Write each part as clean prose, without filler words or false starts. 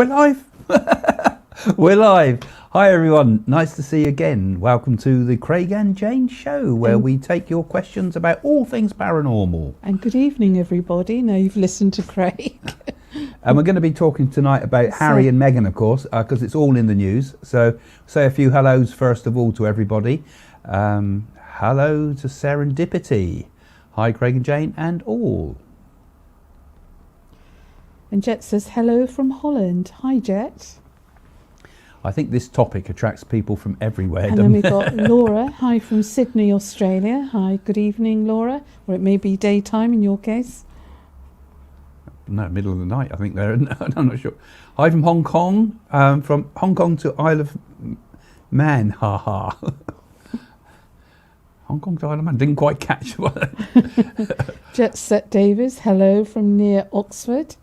We're live. We're live. Hi everyone, nice to see you again. Welcome to the Craig and Jane show, where we take your questions about all things paranormal. And good evening everybody. Now you've listened to Craig. And we're going to be talking tonight about Harry and Meghan, of course, because it's all in the news. So say a few hellos first of all to everybody. Hello to Serendipity. Hi Craig and Jane and all. And Jet says hello from Holland. Hi Jet. I think this topic attracts people from everywhere. And then we've got Laura. Hi from Sydney, Australia. Hi, good evening Laura. Or it may be daytime in your case. No, middle of the night I think they're, I'm not sure. Hi from Hong Kong. From Hong Kong to Isle of Man. Ha ha. Hong Kong to Isle of Man. Didn't quite catch what. Jet Set Davis. Hello from near Oxford.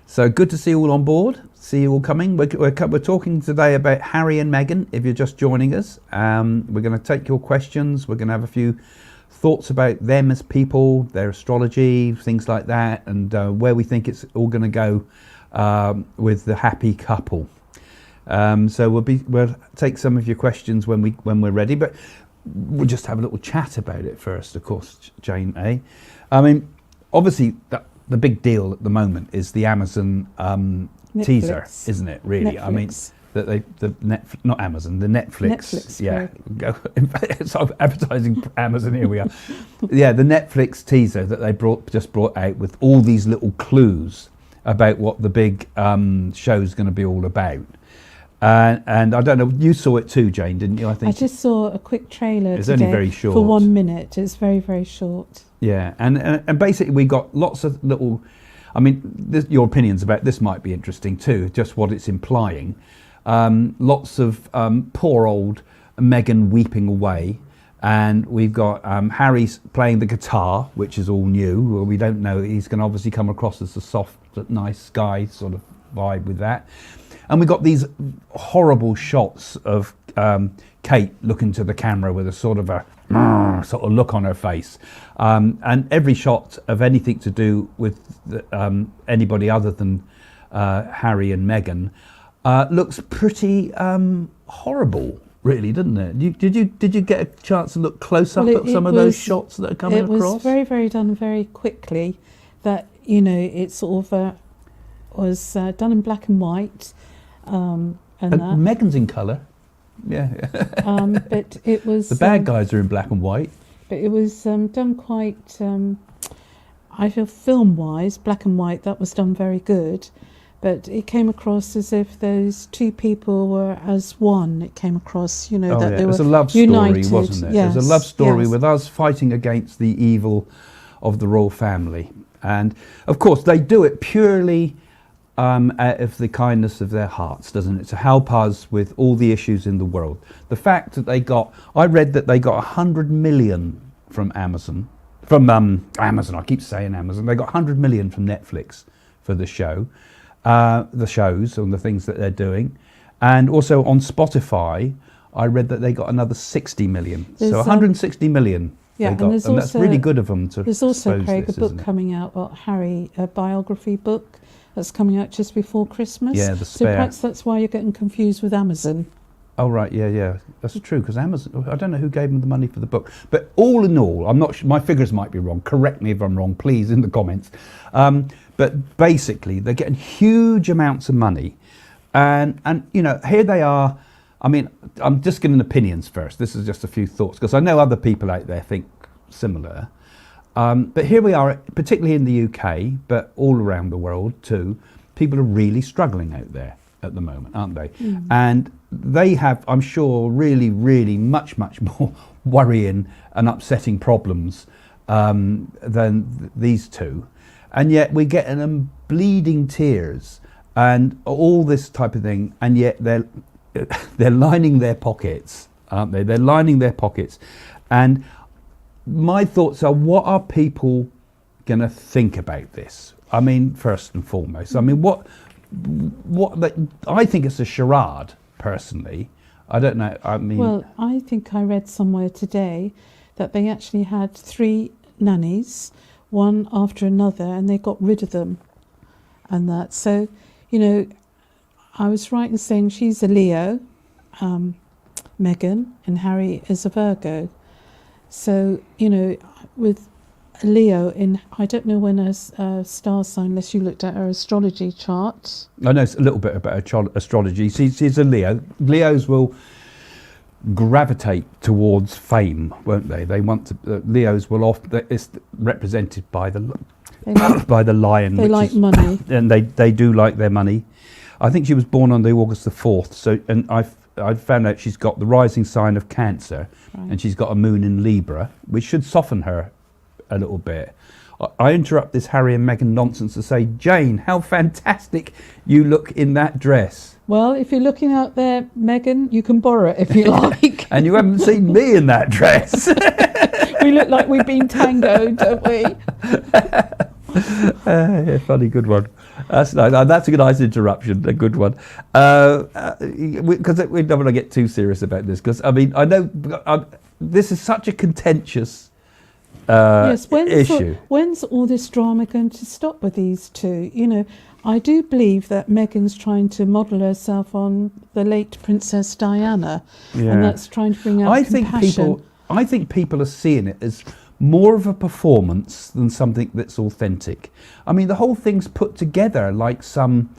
So good to see you all on board. See you all coming. We're talking today about Harry and Meghan, if you're just joining us. We're going to take your questions. We're going to have a few thoughts about them as people, their astrology, things like that, and where we think it's all going to go with the happy couple. So we'll take some of your questions when we're ready, but we'll just have a little chat about it first, of course, Jane, eh? I mean, obviously, the big deal at the moment is the Amazon teaser, isn't it? Really, Netflix. I mean, not Amazon, the Netflix. Yeah, it's advertising Amazon. Here we are. Yeah, the Netflix teaser that they just brought out with all these little clues about what the big show is going to be all about. And I don't know, you saw it too, Jane, didn't you? I think I just saw a quick trailer. It's today only very short. For 1 minute. It's very, very short. Yeah, and basically we got lots of little, I mean, your opinions about this might be interesting too, just what it's implying. Lots of poor old Meghan weeping away, and we've got Harry playing the guitar, which is all new. Well, we don't know, he's going to obviously come across as a soft, nice guy sort of vibe with that. And we got these horrible shots of Kate looking to the camera with a sort of look on her face, and every shot of anything to do with anybody other than Harry and Meghan looks pretty horrible, really, doesn't it? Did you get a chance to look close up at some of those shots that are coming across? It was very, very done very quickly. That it sort of was done in black and white. And Meghan's in colour, yeah. But it was the bad guys are in black and white. But it was done quite. I feel film-wise, black and white. That was done very good, but it came across as if those two people were as one. It came across, that they were it was a love united. story, wasn't it? Yes, it was a love story yes. with us fighting against the evil of the royal family, and of course they do it purely out of the kindness of their hearts, doesn't it? To help us with all the issues in the world. The fact that I read that they got 100 million from Amazon. I keep saying Amazon. They got 100 million from Netflix for the show, the shows and the things that they're doing. And also on Spotify, I read that they got another 60 million. So 160 million. Yeah, and that's really good of them to. There's also, Craig, this, a book coming out about Harry, a biography book that's coming out just before Christmas. Yeah, The Spare. So perhaps that's why you're getting confused with Amazon. Oh right, yeah, that's true. Because Amazon, I don't know who gave them the money for the book, but all in all, I'm not sure. My figures might be wrong. Correct me if I'm wrong, please, in the comments. But basically, they're getting huge amounts of money, and here they are. I mean, I'm just giving opinions first. This is just a few thoughts because I know other people out there think similar. But here we are, particularly in the UK, but all around the world too. People are really struggling out there at the moment, aren't they? Mm. And they have, I'm sure, really, really much more worrying and upsetting problems than these two. And yet we're getting them bleeding tears and all this type of thing. And yet they're lining their pockets, aren't they? They're lining their pockets. And my thoughts are, what are people going to think about this? I mean, first and foremost, I mean, I think it's a charade, personally. I don't know. I mean, well, I think I read somewhere today that they actually had 3 nannies, one after another, and they got rid of them. and that. So, you know, I was right in saying she's a Leo, Meghan, and Harry is a Virgo. So, you know, with a Leo in, I don't know when her star sign, unless you looked at her astrology chart. I know a little bit about astrology. She's a Leo. Leos will gravitate towards fame, won't they? They want to. Leos will often. It's represented by the by the lion. They like money, and they do like their money. I think she was born on the August the 4th. So, and I found out she's got the rising sign of Cancer, right. and she's got a moon in Libra, which should soften her a little bit. I interrupt this Harry and Meghan nonsense to say, Jane, how fantastic you look in that dress. Well, if you're looking out there, Meghan, you can borrow it if you like. And you haven't seen me in that dress. We look like we've been tangoed, don't we? Funny, good one. That's nice. That's a nice interruption, a good one. Because we don't want to get too serious about this. Because I mean, I know this is such a contentious issue. When's all this drama going to stop with these two? You know, I do believe that Meghan's trying to model herself on the late Princess Diana, and that's trying to bring out compassion. I think people are seeing it as more of a performance than something that's authentic. I mean, the whole thing's put together like some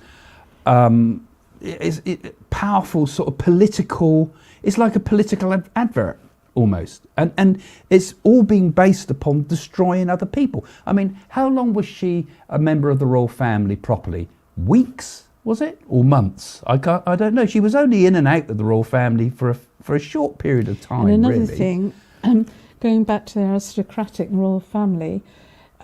powerful sort of political. It's like a political advert almost, and it's all being based upon destroying other people. I mean, how long was she a member of the royal family properly? Weeks, was it, or months? I don't know. She was only in and out of the royal family for a short period of time. And another really. thing. Going back to the aristocratic royal family,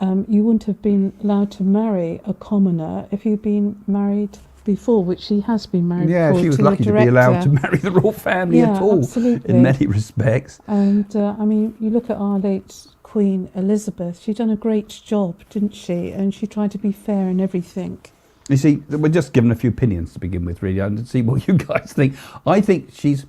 you wouldn't have been allowed to marry a commoner if you'd been married before, which she has been married before. Yeah, she was lucky to be allowed to marry the royal family at all, absolutely. in many respects. And I mean, you look at our late Queen Elizabeth, she'd done a great job, didn't she? And she tried to be fair in everything. You see, we're just giving a few opinions to begin with, really, and to see what you guys think. I think she's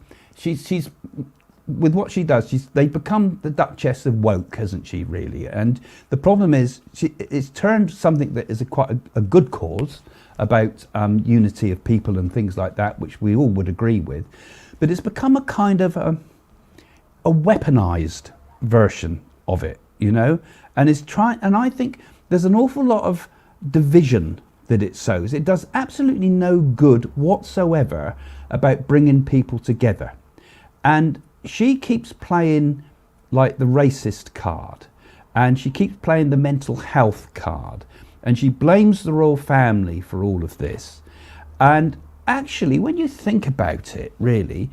with what she does, they've become the Duchess of woke, hasn't she, really? And the problem is, it's turned something that is quite a good cause about unity of people and things like that, which we all would agree with. But it's become a kind of a weaponized version of it, you know? And I think there's an awful lot of division that it sows. It does absolutely no good whatsoever about bringing people together. And she keeps playing like the racist card, and she keeps playing the mental health card, and she blames the royal family for all of this. And actually, when you think about it, really,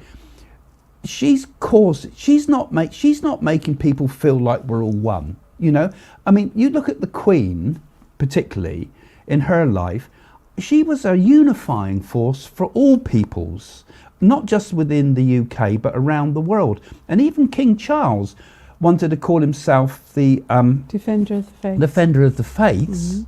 she's not making people feel like we're all one. You know, I mean, you look at the Queen, particularly in her life, she was a unifying force for all peoples, not just within the UK, but around the world. And even King Charles wanted to call himself the Defender of the Faith. Defender of the Faiths,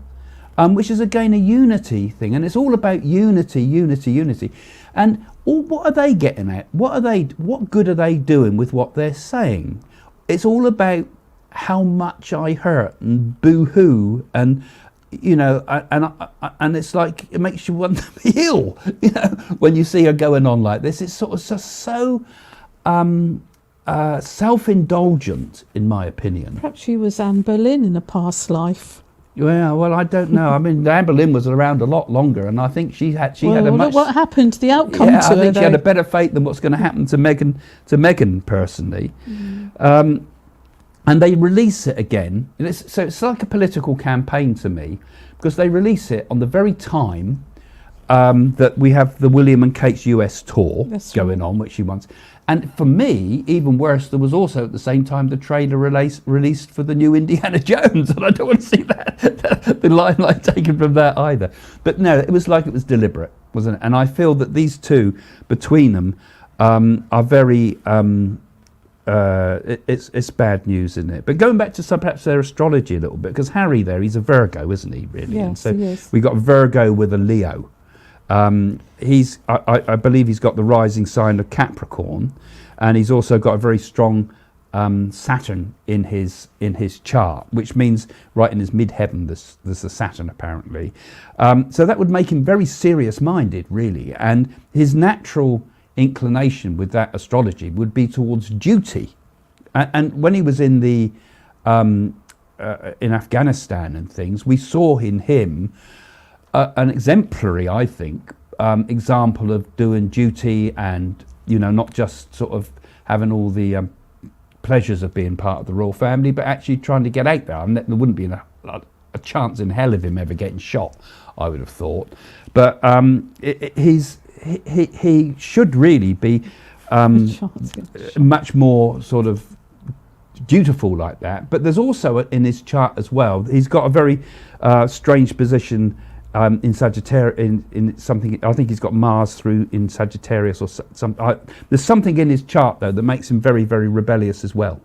which is again a unity thing. And it's all about unity, unity, unity. And what are they getting at? What good are they doing with what they're saying? It's all about how much I hurt and boo-hoo, and you know, and it's like it makes you want to be ill, you know, when you see her going on like this. It's sort of just so self-indulgent, in my opinion. Perhaps she was Anne Boleyn in a past life. Yeah, well, I don't know. I mean, Anne Boleyn was around a lot longer, and I think she had a much. What happened? The outcome to her. I think she had a better fate than what's going to happen to Meghan personally. And they release it again. So it's like a political campaign to me, because they release it on the very time that we have the William and Kate's US tour going on, which she wants. And for me, even worse, there was also at the same time the trailer released for the new Indiana Jones, and I don't want to see the limelight taken from that either. But no, it was like it was deliberate, wasn't it? And I feel that these two, between them, are very. It's bad news, isn't it? But going back to perhaps their astrology a little bit, because Harry there, he's a Virgo, isn't he, really? Yes, and so he is. we got Virgo with a Leo. I believe he's got the rising sign of Capricorn, and he's also got a very strong Saturn in his chart, which means right in his midheaven there's a Saturn apparently. So that would make him very serious-minded, really, and his natural inclination with that astrology would be towards duty. And when he was in the in Afghanistan and things, we saw in him an exemplary, I think, example of doing duty and, you know, not just sort of having all the pleasures of being part of the royal family, but actually trying to get out there. And there wouldn't be a chance in hell of him ever getting shot, I would have thought. But he should really be much more sort of dutiful like that. But there's also in his chart as well, he's got a very strange position in Sagittarius, in something, I think he's got Mars through in Sagittarius or there's something in his chart though that makes him very, very rebellious as well.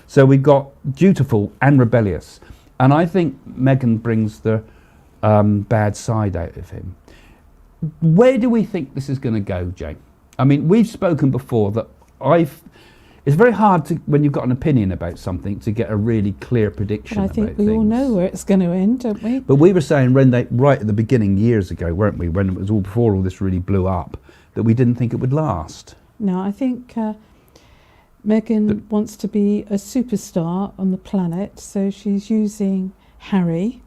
So we've got dutiful and rebellious, and I think Meghan brings the bad side out of him. Where do we think this is going to go, Jane? I mean, we've spoken before that it's very hard to, when you've got an opinion about something, to get a really clear prediction about things. I think we all know where it's going to end, don't we? But we were saying right at the beginning years ago, weren't we, when it was all before all this really blew up, that we didn't think it would last. No, I think Meghan wants to be a superstar on the planet, so she's using Harry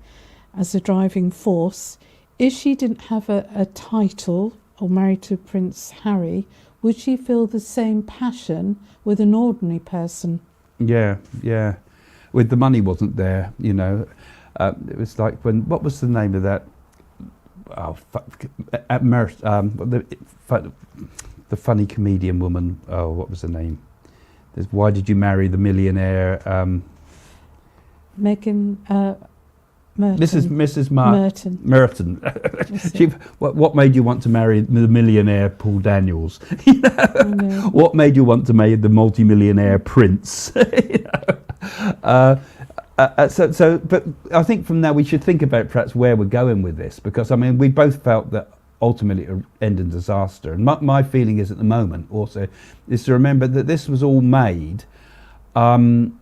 as a driving force. If she didn't have a title or married to Prince Harry, would she feel the same passion with an ordinary person? Yeah. With the money wasn't there, you know. It was like when, what was the name of that? The funny comedian woman. Oh, what was the name? Why did you marry the millionaire? Meghan Merton. Mrs. Merton. What made you want to marry the millionaire Paul Daniels? You know? What made you want to marry the multi-millionaire Prince? You know? But I think from now we should think about perhaps where we're going with this, because I mean we both felt that ultimately it would end in disaster. And my feeling is at the moment also is to remember that this was all made.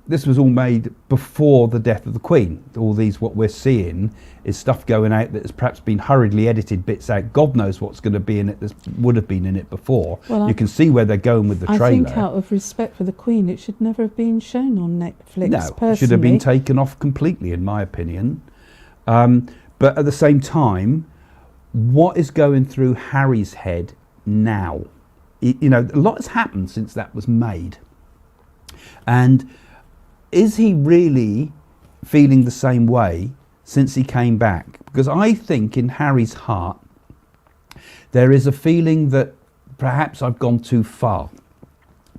This was all made before the death of the Queen. All these, what we're seeing, is stuff going out that has perhaps been hurriedly edited bits out. God knows what's going to be in it that would have been in it before. Well, you can see where they're going with the trailer. I think out of respect for the Queen, it should never have been shown on Netflix, no, personally. It should have been taken off completely, in my opinion. But at the same time, what is going through Harry's head now? You know, a lot has happened since that was made. And is he really feeling the same way since he came back? Because I think in Harry's heart there is a feeling that perhaps I've gone too far.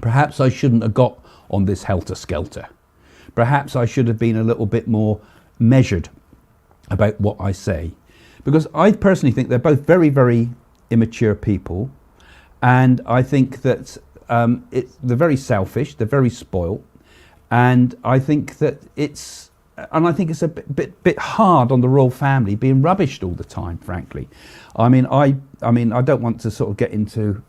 Perhaps I shouldn't have got on this helter-skelter. Perhaps I should have been a little bit more measured about what I say. Because I personally think they're both very, very immature people, and I think that they're very selfish, they're very spoilt, and I think that it's a bit hard on the royal family being rubbished all the time, frankly. I mean, I don't want to sort of get into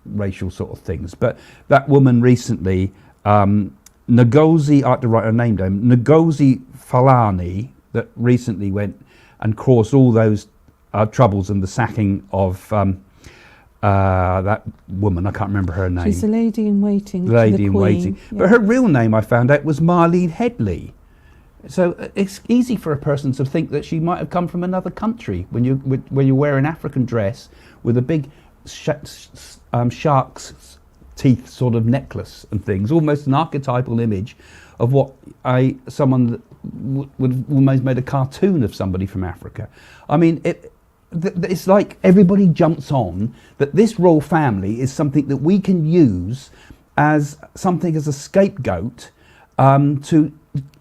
racial sort of things, but that woman recently, Ngozi, I have to write her name down, Ngozi Fulani, that recently went and caused all those troubles and the sacking of that woman, I can't remember her name. She's a lady in waiting. Lady in waiting. Yeah. But her real name, I found out, was Marlene Headley. So it's easy for a person to think that she might have come from another country when you wear an African dress with a big shark's teeth sort of necklace and things, almost an archetypal image of what someone would have almost made a cartoon of somebody from Africa. I mean, it's like everybody jumps on that this royal family is something that we can use as a scapegoat to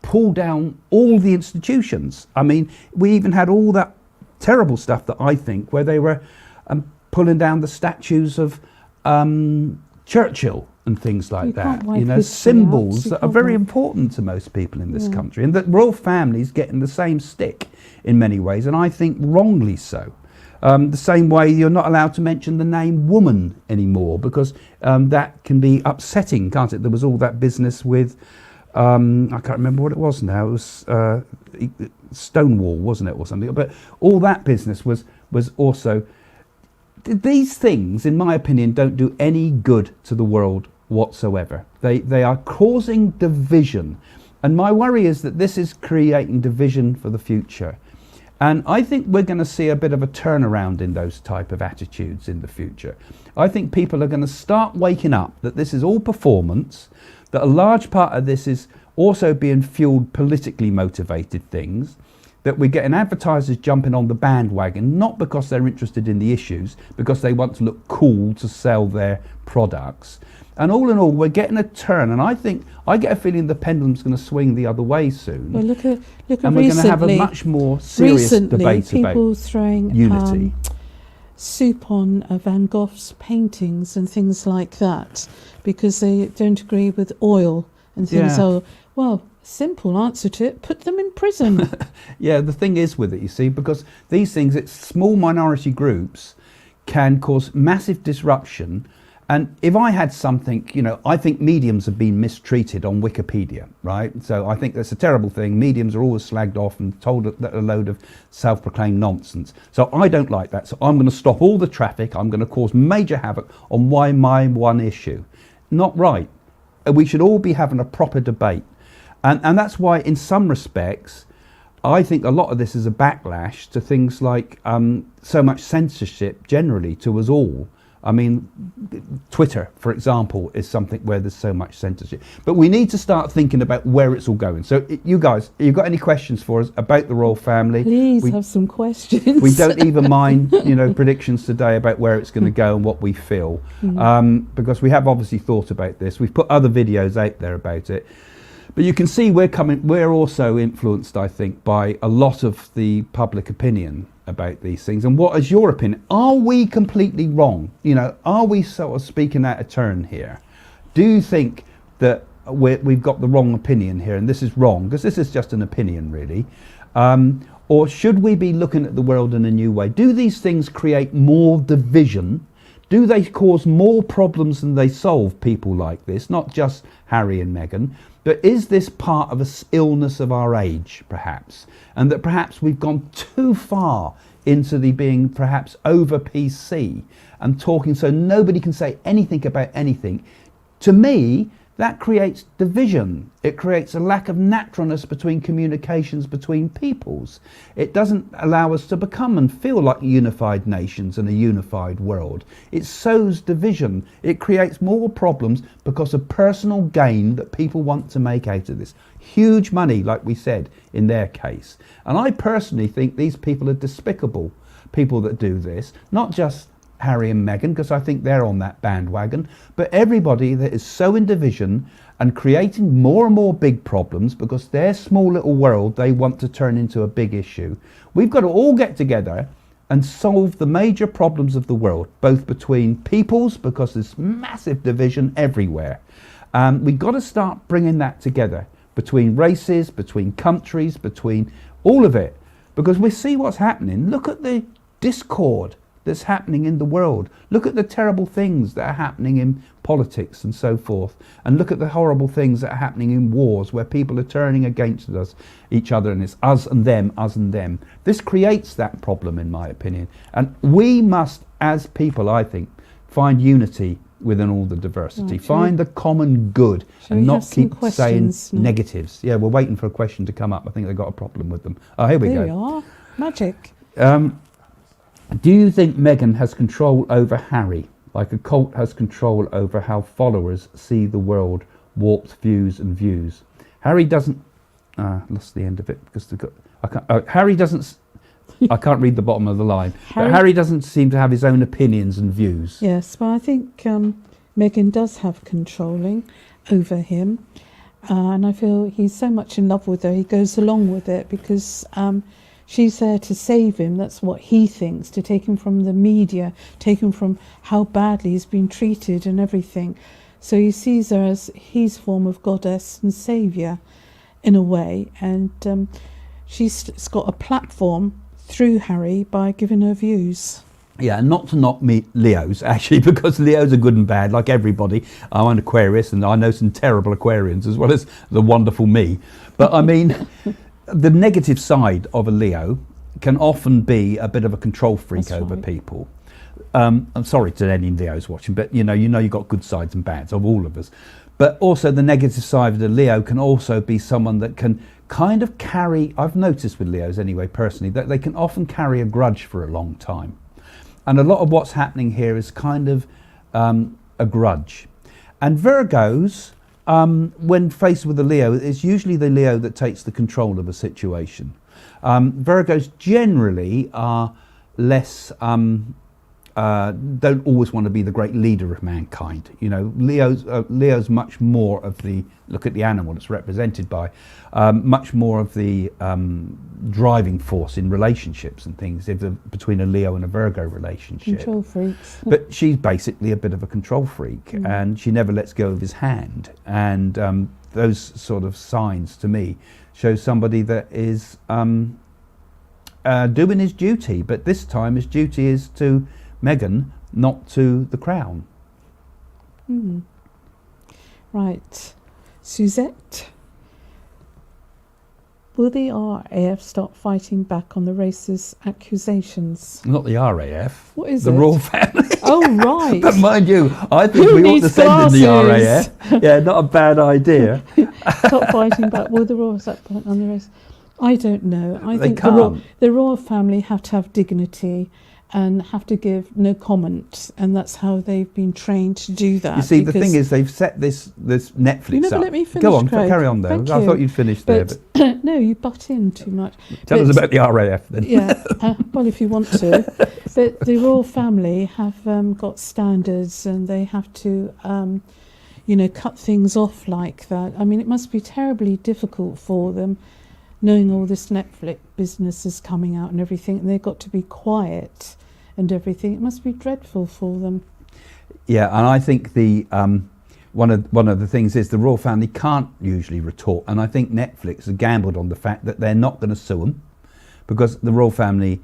pull down all the institutions. I mean, we even had all that terrible stuff that I think where they were pulling down the statues of Churchill and things like that. You know, symbols that are very important to most people in this country, and that royal families getting the same stick in many ways, and I think wrongly so. The same way you're not allowed to mention the name woman anymore, because that can be upsetting, can't it? There was all that business with, I can't remember what it was now, it was Stonewall, wasn't it, or something? But all that business was also... These things, in my opinion, don't do any good to the world whatsoever. They are causing division. And my worry is that this is creating division for the future. And I think we're going to see a bit of a turnaround in those type of attitudes in the future. I think people are going to start waking up that this is all performance, that a large part of this is also being fueled politically motivated things, that we're getting advertisers jumping on the bandwagon, not because they're interested in the issues, because they want to look cool to sell their products. And all in all, we're getting a turn, and I get a feeling the pendulum's going to swing the other way soon. Well, look at and we're going to have a much more serious debate people about throwing unity. Soup on Van Gogh's paintings and things like that because they don't agree with oil and things. Yeah. Oh, well, simple answer to it: put them in prison. Yeah, the thing is with it, you see, because these things, it's small minority groups can cause massive disruption. And if I had something, I think mediums have been mistreated on Wikipedia, right? So I think that's a terrible thing. Mediums are always slagged off and told that a load of self-proclaimed nonsense. So I don't like that. So I'm going to stop all the traffic. I'm going to cause major havoc on my one issue. Not right. We should all be having a proper debate. And that's why, in some respects, I think a lot of this is a backlash to things like so much censorship generally to us all. I mean, Twitter, for example, is something where there's so much censorship. But we need to start thinking about where it's all going. So you guys, have you got any questions for us about the royal family? Please have some questions. We don't even mind, predictions today about where it's going to go and what we feel. Because we have obviously thought about this. We've put other videos out there about it. But you can see we're also influenced, I think, by a lot of the public opinion about these things. And what is your opinion? Are we completely wrong? Are we sort of speaking out of turn here? Do you think that we've got the wrong opinion here and this is wrong? Because this is just an opinion, really. Or should we be looking at the world in a new way? Do these things create more division? Do they cause more problems than they solve, people like this? Not just Harry and Meghan. But is this part of an illness of our age, perhaps? And that perhaps we've gone too far into the being perhaps over PC and talking so nobody can say anything about anything. To me, that creates division. It creates a lack of naturalness between communications between peoples. It doesn't allow us to become and feel like unified nations and a unified world. It sows division. It creates more problems because of personal gain that people want to make out of this. Huge money, like we said, in their case. And I personally think these people are despicable, people that do this, not just Harry and Meghan, because I think they're on that bandwagon, but everybody that is so in division and creating more and more big problems because their small little world they want to turn into a big issue. We've got to all get together and solve the major problems of the world, both between peoples, because there's massive division everywhere. We've got to start bringing that together between races, between countries, between all of it, because we see what's happening. Look at the discord that's happening in the world. Look at the terrible things that are happening in politics and so forth, and look at the horrible things that are happening in wars where people are turning against each other, and it's us and them, us and them. This creates that problem, in my opinion, and we must, as people, I think, find unity within all the diversity. Find the common good and not keep saying negatives. Yeah, we're waiting for a question to come up. I think they've got a problem with them. Oh, here we go. There we are. Magic. Do you think Meghan has control over Harry, like a cult has control over how followers see the world, warped views and views? Harry doesn't... lost the end of it because Harry doesn't... I can't read the bottom of the line. But Harry doesn't seem to have his own opinions and views. Yes, but I think Meghan does have controlling over him. And I feel he's so much in love with her, he goes along with it because... she's there to save him. That's what he thinks, to take him from the media, take him from how badly he's been treated and everything. So he sees her as his form of goddess and saviour in a way. And she's got a platform through Harry by giving her views. Yeah, and not to knock me Leos, actually, because Leos are good and bad, like everybody. I'm an Aquarius, and I know some terrible Aquarians, as well as the wonderful me. But I mean, the negative side of a Leo can often be a bit of a control freak over people. I'm sorry to any Leos watching, but you know you've got good sides and bads of all of us. But also the negative side of the Leo can also be someone that can kind of carry, I've noticed with Leos anyway, personally, that they can often carry a grudge for a long time. And a lot of what's happening here is kind of a grudge. And Virgos, when faced with a Leo, it's usually the Leo that takes the control of a situation. Virgos generally are less, don't always want to be the great leader of mankind. You know, Leo's much more of the, look at the animal it's represented by, much more of the driving force in relationships and things, between a Leo and a Virgo relationship. Control freaks. But she's basically a bit of a control freak, and she never lets go of his hand. And those sort of signs, to me, show somebody that is doing his duty, but this time his duty is to Meghan, not to the crown. Right. Suzette. Will the RAF start fighting back on the racist accusations? Not the RAF. What is the it? Royal Family. Oh, right. But mind you, I think Who we ought needs to send in the RAF. glasses? Yeah, not a bad idea. Stop fighting back. Will the Royal start fighting on the race? I don't know. I They think can't. the Royal family have to have dignity and have to give no comment, and that's how they've been trained to do that. You see, the thing is, they've set this Netflix You never up. let me finish, Go on, Craig. carry on though. Thank I you. thought you'd finished there. But no, you butt in too much. tell us about the RAF then. Yeah, well, if you want to. But the Royal family have got standards, and they have to, cut things off like that. I mean, it must be terribly difficult for them, knowing all this Netflix business is coming out and everything, and they've got to be quiet and everything. It must be dreadful for them. Yeah, and I think the one of the things is the royal family can't usually retort, and I think Netflix has gambled on the fact that they're not going to sue them, because the royal family,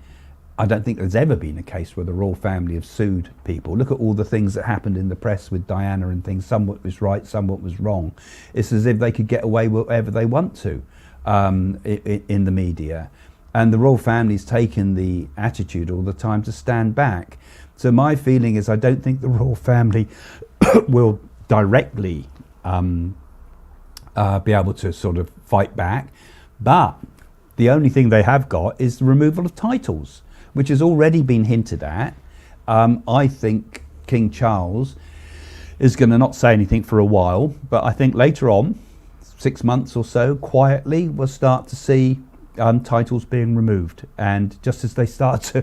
I don't think there's ever been a case where the royal family have sued people. Look at all the things that happened in the press with Diana and things. Somewhat was right, somewhat was wrong. It's as if they could get away with whatever they want to in the media. And the royal family's taken the attitude all the time to stand back. So my feeling is I don't think the royal family will directly be able to sort of fight back. But the only thing they have got is the removal of titles, which has already been hinted at. I think King Charles is going to not say anything for a while, but I think later on, 6 months or so, quietly, we'll start to see titles being removed, and just as they start to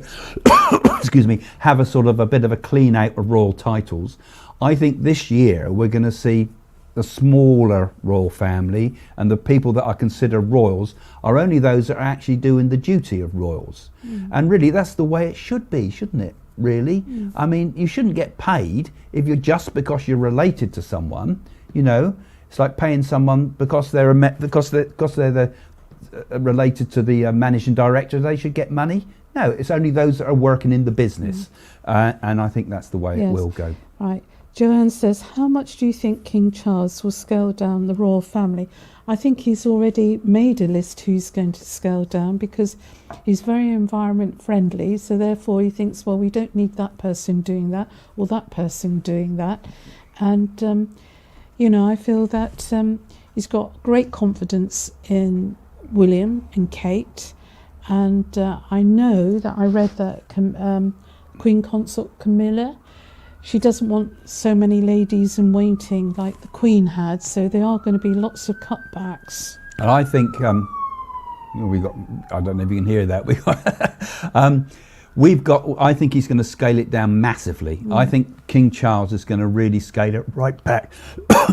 excuse me, have a bit of a clean out of royal titles, I think this year we're going to see the smaller royal family, and the people that I consider royals are only those that are actually doing the duty of royals. And really that's the way it should be, shouldn't it, really? I mean, you shouldn't get paid if you're just because you're related to someone. You know, it's like paying someone because they're related to the managing director, they should get money. No, it's only those that are working in the business. And I think that's the way it will go. Right. Joanne says, how much do you think King Charles will scale down the royal family? I think he's already made a list who's going to scale down, because he's very environment friendly, so therefore he thinks, well, we don't need that person doing that or that person doing that. And I feel that he's got great confidence in William and Kate, and I know that I read that Queen Consort Camilla, she doesn't want so many ladies in waiting like the Queen had, so there are going to be lots of cutbacks. And I think I don't know if you can hear that, I think he's going to scale it down massively. I think King Charles is going to really scale it right back,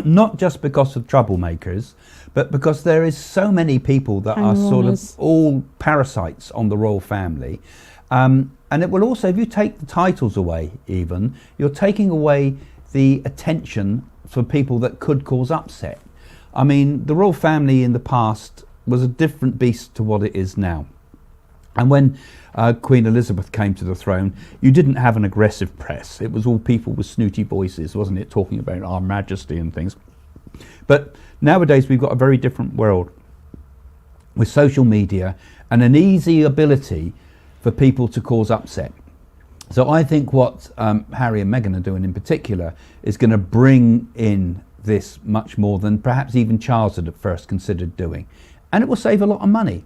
not just because of troublemakers, but because there is so many people that are sort of all parasites on the royal family. And it will also, if you take the titles away even, you're taking away the attention for people that could cause upset. I mean, the royal family in the past was a different beast to what it is now. And when Queen Elizabeth came to the throne, you didn't have an aggressive press. It was all people with snooty voices, wasn't it, talking about Our Majesty and things. But nowadays we've got a very different world with social media and an easy ability for people to cause upset. So I think what Harry and Meghan are doing in particular is going to bring in this much more than perhaps even Charles had at first considered doing, and it will save a lot of money.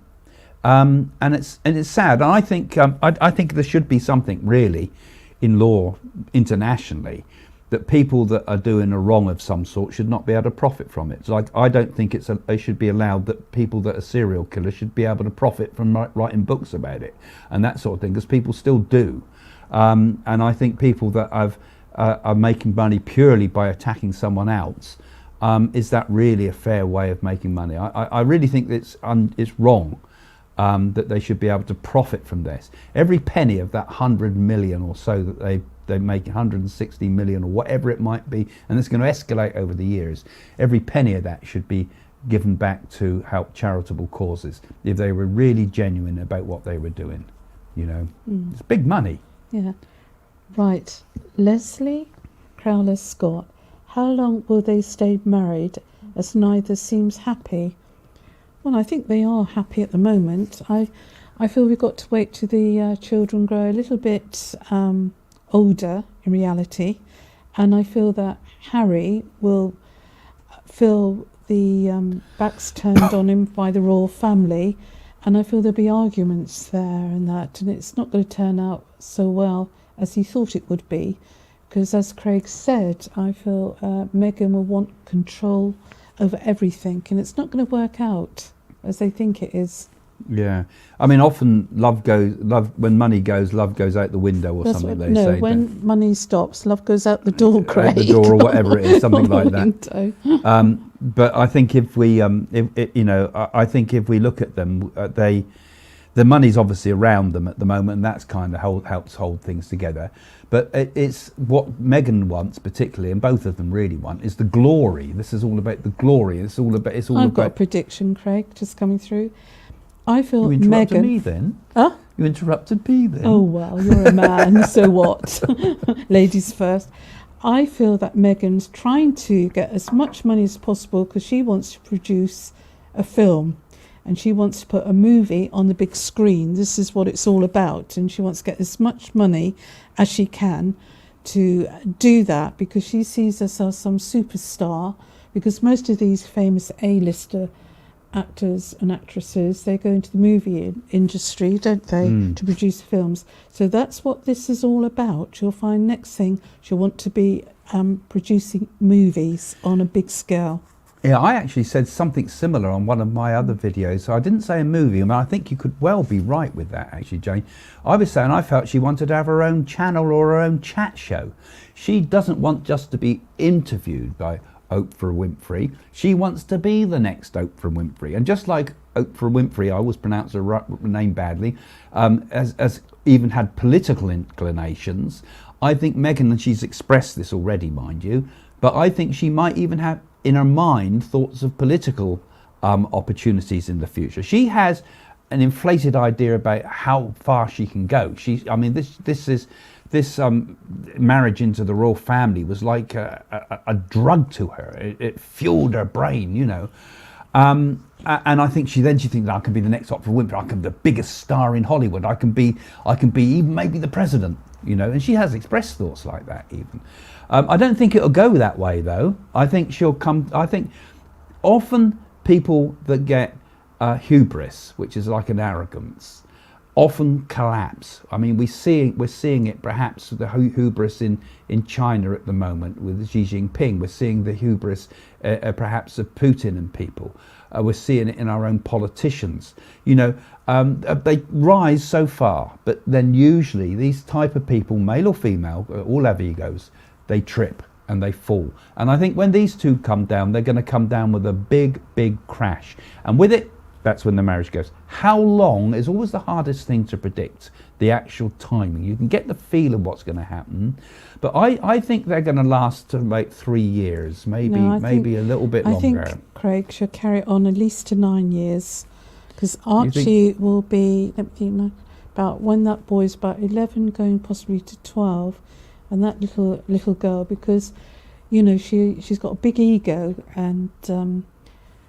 And it's sad. I think there should be something really in law internationally that people that are doing a wrong of some sort should not be able to profit from it. So like, I don't think it should be allowed that people that are serial killers should be able to profit from writing books about it and that sort of thing, because people still do. And I think people that are making money purely by attacking someone else, is that really a fair way of making money? I really think it's wrong that they should be able to profit from this. Every penny of that 100 million or so that they make, 160 million or whatever it might be, and it's going to escalate over the years, every penny of that should be given back to help charitable causes if they were really genuine about what they were doing. You know, it's big money. Yeah. Right. Leslie Crowler Scott. How long will they stay married, as neither seems happy? Well, I think they are happy at the moment. I feel we've got to wait till the children grow a little bit older in reality, and I feel that Harry will feel the backs turned on him by the royal family, and I feel there'll be arguments there and that, and it's not going to turn out so well as he thought it would be, because as Craig said, I feel Meghan will want control over everything, and it's not going to work out as they think it is. Yeah, I mean, often when money goes, love goes out the window, or That's something. what, They no, say. when money stops, love goes out the door, Craig. Out the door, or whatever it is, something like that. But I think if we, I think if we look at them, the money's obviously around them at the moment, and that's kind of helps hold things together. But it's what Meghan wants, particularly, and both of them really want, is the glory. This is all about the glory. I've got a prediction, Craig, just coming through. I feel You interrupted Meghan. me then. Huh? You interrupted me then. Oh well, you're a man, so what? Ladies first. I feel that Meghan's trying to get as much money as possible because she wants to produce a film. And she wants to put a movie on the big screen. This is what it's all about. And she wants to get as much money as she can to do that, because she sees herself as some superstar. Because most of these famous A-lister actors and actresses, they go into the movie industry, don't they, to produce films. So that's what this is all about. You'll find next thing she'll want to be producing movies on a big scale. Yeah, I actually said something similar on one of my other videos. So I didn't say a movie. I mean, I think you could well be right with that, actually, Jane. I was saying I felt she wanted to have her own channel or her own chat show. She doesn't want just to be interviewed by Oprah Winfrey. She wants to be the next Oprah Winfrey. And just like Oprah Winfrey, I always pronounce her name badly, as even had political inclinations, I think Meghan, and she's expressed this already, mind you, but I think she might even have in her mind thoughts of political opportunities in the future. She has an inflated idea about how far she can go. This marriage into the royal family was like a drug to her. It fueled her brain, you know. And I think she thinks, I can be the next Oprah Winfrey. I can be the biggest star in Hollywood. I can be even maybe the president, you know. And she has expressed thoughts like that even. I don't think it'll go that way though. I think often people that get hubris, which is like an arrogance, often collapse. I mean, we're seeing it perhaps the hubris in China at the moment with Xi Jinping. We're seeing the hubris perhaps of Putin and people. We're seeing it in our own politicians. You know, they rise so far, but then usually these type of people, male or female, all have egos, they trip and they fall. And I think when these two come down, they're going to come down with a big, big crash. And with it, that's when the marriage goes. How long is always the hardest thing to predict, the actual timing. You can get the feel of what's going to happen. But I think they're going to last to about 3 years, maybe a little bit longer. I think Craig should carry it on at least to 9 years. Because Archie will be, let me think now, about when that boy's about 11, going possibly to 12, and that little girl, because, you know, she's got a big ego, and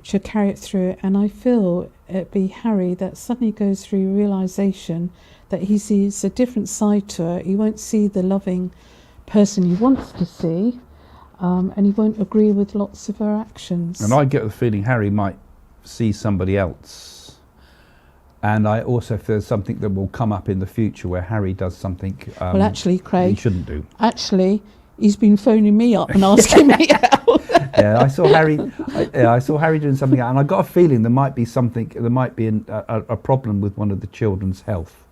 she'll carry it through. And I feel it'd be Harry that suddenly goes through realisation that he sees a different side to her. He won't see the loving person he wants to see, and he won't agree with lots of her actions. And I get the feeling Harry might see somebody else. And I also feel something that will come up in the future where Harry does something well, actually, Craig, he shouldn't do. Actually, he's been phoning me up and asking me out. Yeah, I saw Harry doing something, and I got a feeling there might be something. There might be a problem with one of the children's health,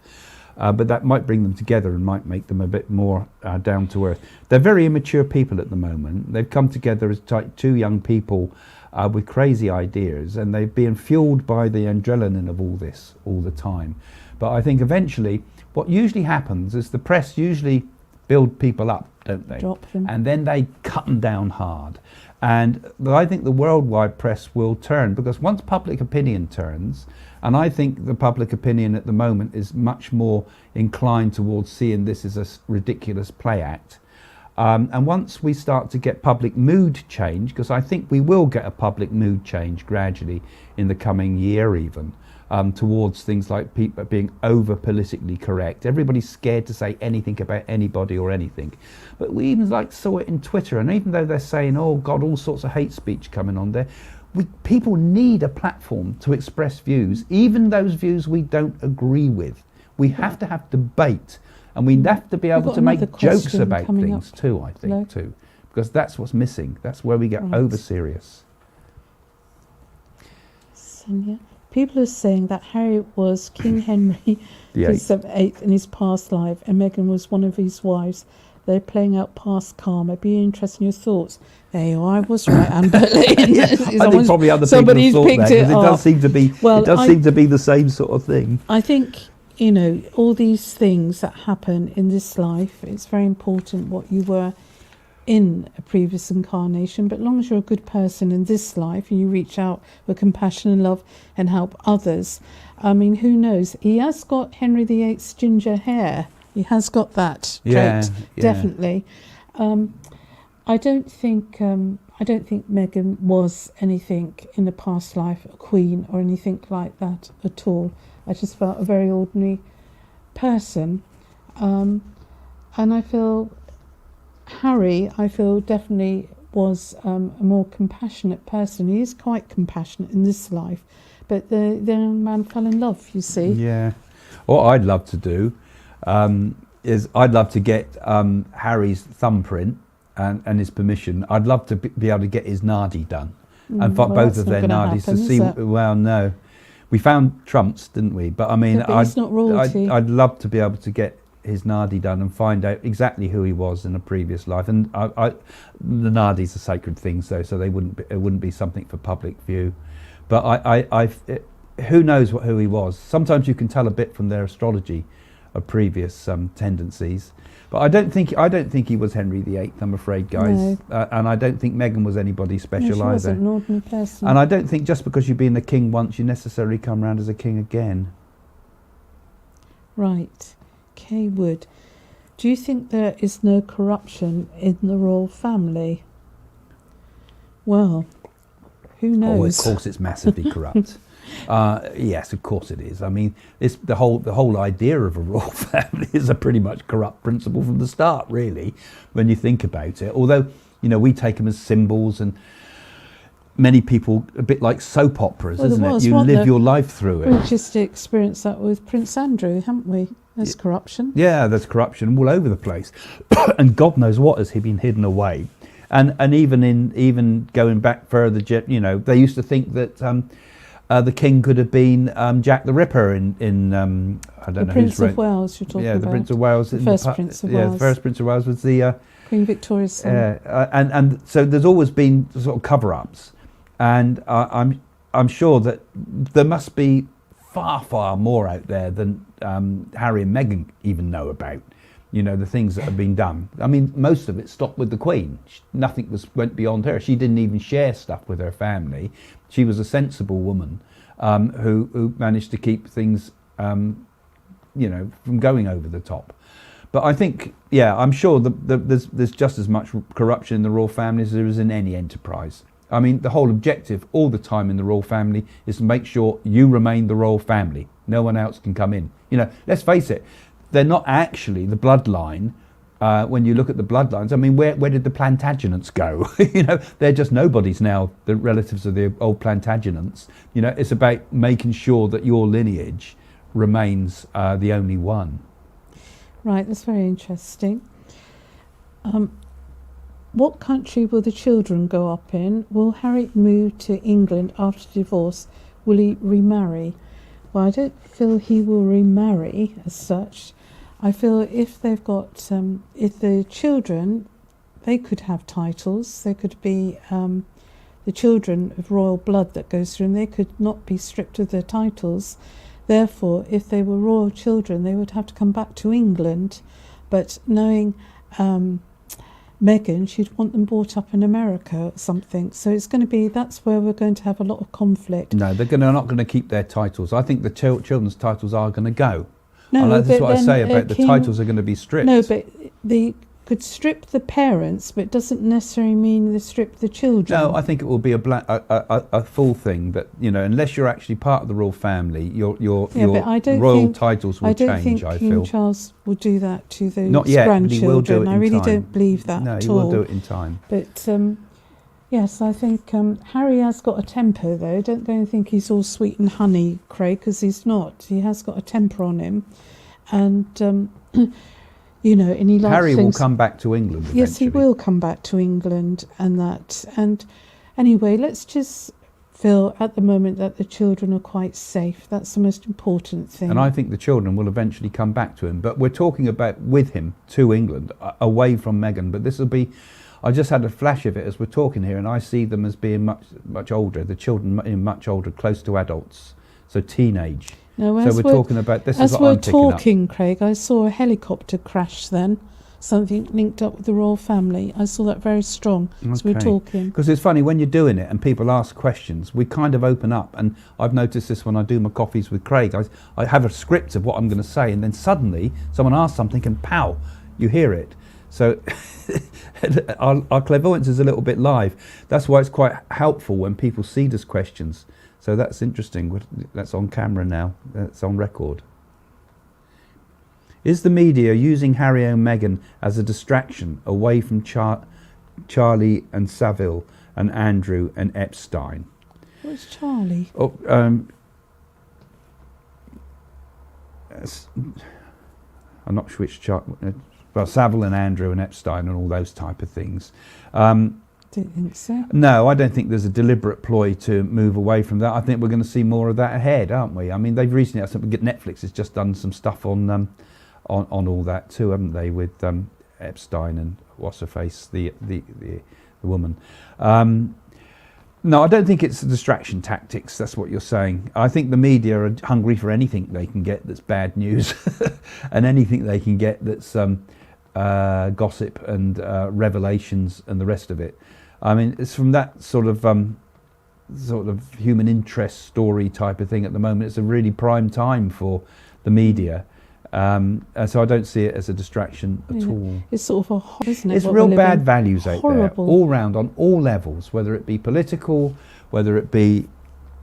but that might bring them together and might make them a bit more down to earth. They're very immature people at the moment. They've come together as two young people with crazy ideas, and they've been fueled by the adrenaline of all this all the time. But I think eventually, what usually happens is the press usually build people up, don't they? Drop them. And then they cut them down hard. And I think the worldwide press will turn, because once public opinion turns, and I think the public opinion at the moment is much more inclined towards seeing this as a ridiculous play act. And once we start to get public mood change, because I think we will get a public mood change gradually in the coming year even, towards things like people being over politically correct. Everybody's scared to say anything about anybody or anything. But we even saw it in Twitter, and even though they're saying, oh God, all sorts of hate speech coming on there, people need a platform to express views, even those views we don't agree with. We have to have debate. And we have to be able to make jokes about things too, I think, too. Because that's what's missing. That's where we get over serious. Sonia, people are saying that Harry was King Henry VIII in his past life, and Meghan was one of his wives. They're playing out past karma. It'd be interesting your thoughts. There you are, I was right, Amber. Yeah, I think probably other people have thought that, because it does seem to be, seem to be the same sort of thing. I think, you know, all these things that happen in this life, it's very important what you were in a previous incarnation. But as long as you're a good person in this life and you reach out with compassion and love and help others, I mean, who knows? He has got Henry VIII's ginger hair. He has got that trait, definitely. I don't think Meghan was anything in the past life, a queen or anything like that at all. I just felt a very ordinary person, and I feel Harry, definitely was a more compassionate person. He is quite compassionate in this life, but the young man fell in love, you see. Yeah. What I'd love to do is I'd love to get Harry's thumbprint and his permission. I'd love to be able to get his nadi done, and both of their nadis to see. Well, no. We found Trump's, didn't we? But I mean, he's not royalty. I'd love to be able to get his nadi done and find out exactly who he was in a previous life. And the nadis are sacred things, though, so it wouldn't be something for public view. But who knows who he was? Sometimes you can tell a bit from their astrology of previous tendencies. But I don't think he was Henry VIII, I'm afraid, guys. No. And I don't think Meghan was anybody special she either. wasn't an ordinary person. And I don't think just because you've been the king once, you necessarily come round as a king again. Right. Kay Wood, do you think there is no corruption in the royal family? Well, who knows? Oh, of course it's massively corrupt. Yes, of course it is. I mean, the whole idea of a royal family is a pretty much corrupt principle from the start, really, when you think about it. Although, you know, we take them as symbols, and many people, a bit like soap operas, isn't it? You live your life through it. We've just experienced that with Prince Andrew, haven't we? There's corruption. Yeah, there's corruption all over the place, and God knows what has been hidden away. And even going back further, you know, they used to think that the king could have been Jack the Ripper in I don't know who's Prince of Wales. You're talking about. Yeah, the Prince of Wales. The first Prince of Wales. Yeah, the first Prince of Wales was the Queen Victoria's son. Yeah, and so there's always been sort of cover-ups, and I'm sure that there must be far more out there than Harry and Meghan even know about. You know, the things that have been done. I mean, most of it stopped with the Queen. Nothing went beyond her. She didn't even share stuff with her family. She was a sensible woman who managed to keep things, you know, from going over the top. But I think, yeah, I'm sure there's just as much corruption in the royal family as there is in any enterprise. I mean, the whole objective all the time in the royal family is to make sure you remain the royal family. No one else can come in. You know, let's face it, they're not actually the bloodline. When you look at the bloodlines, I mean, where did the Plantagenets go? You know, they're just nobodies now, the relatives of the old Plantagenets. You know, it's about making sure that your lineage remains the only one. Right, that's very interesting. What country will the children grow up in? Will Harry move to England after divorce? Will he remarry? Well, I don't feel he will remarry as such. I feel if they've got, if the children, they could have titles. They could be the children of royal blood that goes through, and they could not be stripped of their titles. Therefore, if they were royal children, they would have to come back to England. But knowing Meghan, she'd want them brought up in America or something. So it's going to be, that's where we're going to have a lot of conflict. No, they're not going to keep their titles. I think the children's titles are going to go. No, and that's what I say about the King, titles are going to be stripped. No, but they could strip the parents, but it doesn't necessarily mean they strip the children. No, I think it will be a full thing that, you know, unless you're actually part of the royal family, your royal titles will change, I feel. I don't think King Charles will do that to those Not yet, grandchildren. but he will do it in I really time. don't believe that No, at he all. will do it in time. But yes, I think Harry has got a temper, though. Don't go and think he's all sweet and honey, Craig, because he's not. He has got a temper on him. And, you know, and he likes Harry will things. come back to England eventually. Yes, he will come back to England and that. And anyway, let's just feel at the moment that the children are quite safe. That's the most important thing. And I think the children will eventually come back to him. But we're talking about with him to England, away from Meghan. But this will be, I just had a flash of it as we're talking here, and I see them as being much older, the children being much older, close to adults, so teenage. No, so we're talking about, this is what I'm picking up. As we're talking, Craig, I saw a helicopter crash then, something linked up with the royal family. I saw that very strong as we're talking. Because it's funny, when you're doing it and people ask questions, we kind of open up, and I've noticed this when I do my coffees with Craig. I have a script of what I'm going to say, and then suddenly someone asks something and pow, you hear it. So our clairvoyance is a little bit live. That's why it's quite helpful when people see these questions. So that's interesting. That's on camera now. That's on record. Is the media using Harry and Meghan as a distraction away from Charlie and Savile and Andrew and Epstein? What's Charlie? Oh, I'm not sure which well, Savile and Andrew and Epstein and all those type of things. Don't think so. No, I don't think there's a deliberate ploy to move away from that. I think we're going to see more of that ahead, aren't we? I mean, they've recently, I think Netflix has just done some stuff on all that too, haven't they? With Epstein and what's her face, the woman. No, I don't think it's distraction tactics. That's what you're saying. I think the media are hungry for anything they can get that's bad news, and anything they can get that's gossip and revelations and the rest of it. I mean, it's from that sort of human interest story type of thing at the moment. It's a really prime time for the media. So I don't see it as a distraction at all. It's sort of a horror, isn't it? It's real bad values out there, all round, on all levels, whether it be political, whether it be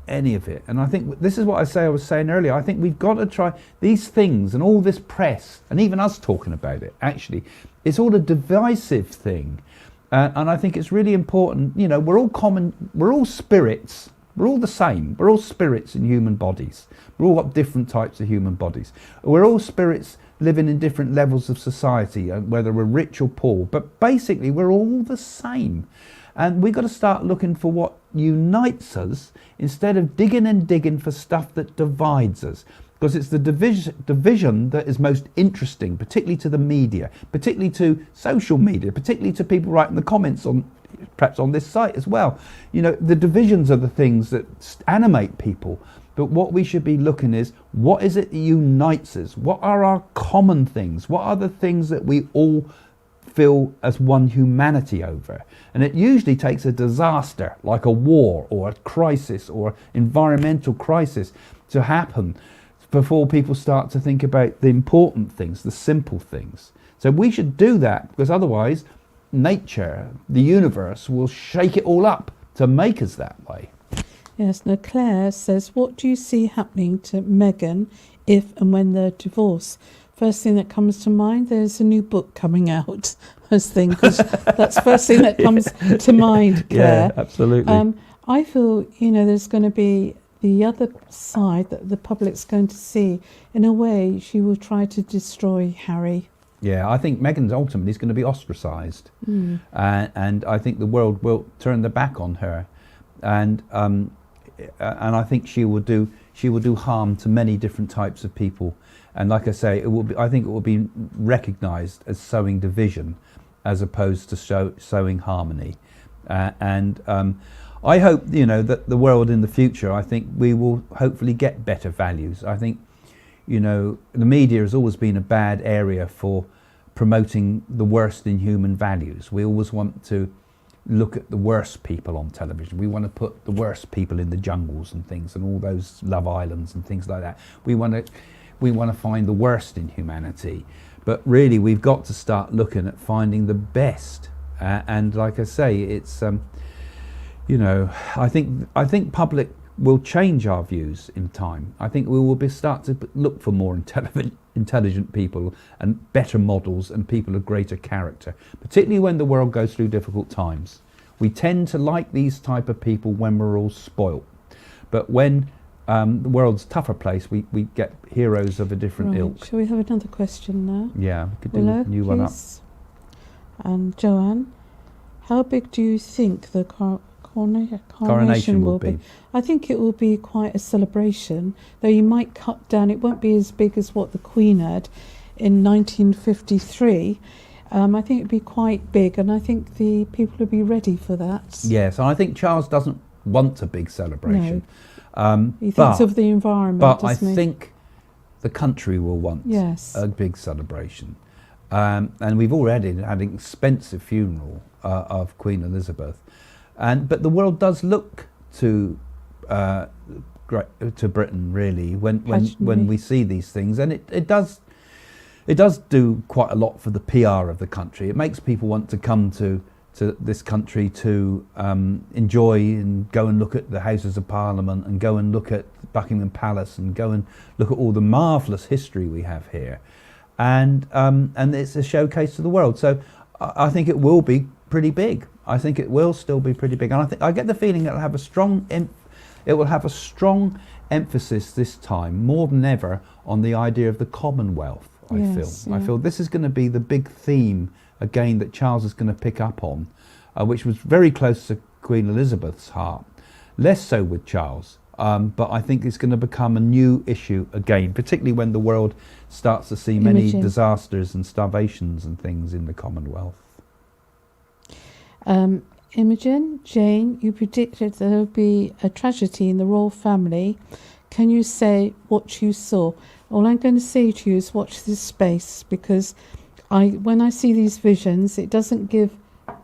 any of it. And I think this is what I was saying earlier. I think we've got to try these things, and all this press, and even us talking about it, actually, it's all a divisive thing. And I think it's really important, you know, we're all spirits. We're all the same. We're all spirits in human bodies. We're all got different types of human bodies. We're all spirits living in different levels of society, whether we're rich or poor. But basically, we're all the same. And we've got to start looking for what unites us instead of digging for stuff that divides us. Because it's the division that is most interesting, particularly to the media, particularly to social media, particularly to people writing the comments on perhaps on this site as well. You know, the divisions are the things that animate people. But what we should be looking is, what is it that unites us? What are our common things? What are the things that we all feel as one humanity over? And it usually takes a disaster, like a war or a crisis or environmental crisis, to happen before people start to think about the important things, the simple things. So we should do that, because otherwise nature, the universe, will shake it all up to make us that way. Yes, now Claire says, what do you see happening to Meghan if and when they're divorced? First thing that comes to mind, there's a new book coming out. First thing, because that's first thing that comes to mind, Claire. Yeah, absolutely. I feel, you know, there's going to be the other side that the public's going to see. In a way, she will try to destroy Harry. Yeah, I think Meghan's ultimately is going to be ostracised. And I think the world will turn their back on her. And I think she will do harm to many different types of people. And like I say, I think it will be recognised as sowing division, as opposed to sowing harmony. I hope, you know, that the world in the future, I think we will hopefully get better values. I think, you know, the media has always been a bad area for promoting the worst in human values. We always want to look at the worst people on television. We want to put the worst people in the jungles and things, and all those Love Islands and things like that. We want to find the worst in humanity. But really, we've got to start looking at finding the best. And like I say, it's you know, I think public will change our views in time. I think we will start to look for more intelligent people and better models and people of greater character, particularly when the world goes through difficult times. We tend to like these type of people when we're all spoilt. But when the world's a tougher place, we get heroes of a different ilk. Shall we have another question now? Yeah, we could do Willow, a new one up. And Joanne, how big do you think the coronation will be? I think it will be quite a celebration, though you might cut down. It won't be as big as what the Queen had in 1953. I think it'd be quite big, and I think the people will be ready for that. Yes, and I think Charles doesn't want a big celebration. No. He thinks of the environment, but I doesn't he? think the country will want a big celebration. And we've already had an expensive funeral of Queen Elizabeth. But the world does look to Britain, really, when we see these things, and it does do quite a lot for the PR of the country. It makes people want to come to this country to enjoy and go and look at the Houses of Parliament and go and look at Buckingham Palace and go and look at all the marvellous history we have here, and it's a showcase to the world. So I think it will be pretty big. I think it will still be pretty big, and I get the feeling it'll have a strong emphasis this time, more than ever, on the idea of the Commonwealth. I feel this is going to be the big theme again that Charles is going to pick up on, which was very close to Queen Elizabeth's heart, less so with Charles. But I think it's going to become a new issue again, particularly when the world starts to see many disasters and starvations and things in the Commonwealth. Imogen, Jane, you predicted there would be a tragedy in the royal family. Can you say what you saw? All I'm going to say to you is watch this space, because when I see these visions, it doesn't give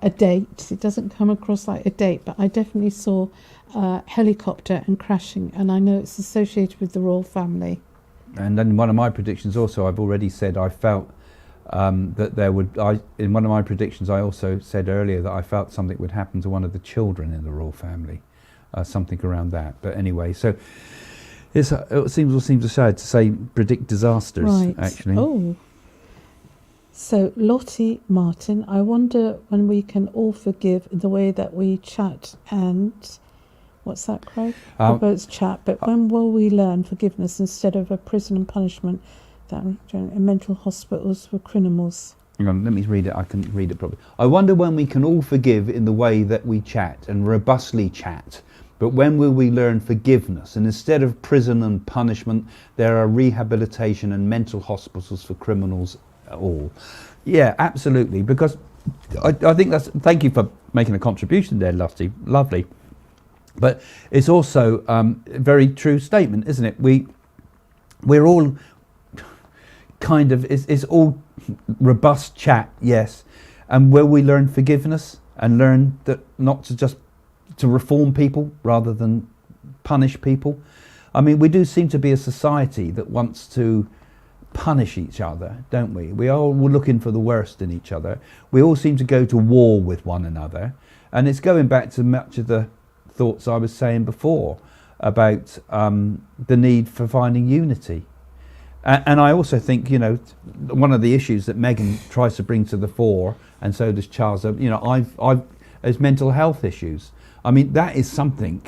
a date. It doesn't come across like a date, but I definitely saw a helicopter and crashing, and I know it's associated with the royal family. And then one of my predictions also, I've already said I felt that there would, in one of my predictions I also said earlier that I felt something would happen to one of the children in the royal family, something around that. But anyway, so it seems aside to say predict disasters, actually. Oh. So Lottie Martin, I wonder when we can all forgive in the way that we chat and... What's that, Craig? Robert's chat. But when will we learn forgiveness instead of a prison and punishment that in mental hospitals for criminals? Hang on, let me read it. I can read it properly. I wonder when we can all forgive in the way that we chat and robustly chat. But when will we learn forgiveness? And instead of prison and punishment, there are rehabilitation and mental hospitals for criminals all. Yeah, absolutely. Because I think that's. Thank you for making a contribution there, Lusty. Lovely. But it's also a very true statement, isn't it? We're all kind of, it's all robust chat, yes. And will we learn forgiveness and learn that not to just to reform people rather than punish people? I mean, we do seem to be a society that wants to punish each other, don't we? We're looking for the worst in each other. We all seem to go to war with one another. And it's going back to much of the thoughts I was saying before about the need for finding unity. And I also think, you know, one of the issues that Meghan tries to bring to the fore, and so does Charles, you know, is mental health issues. I mean, that is something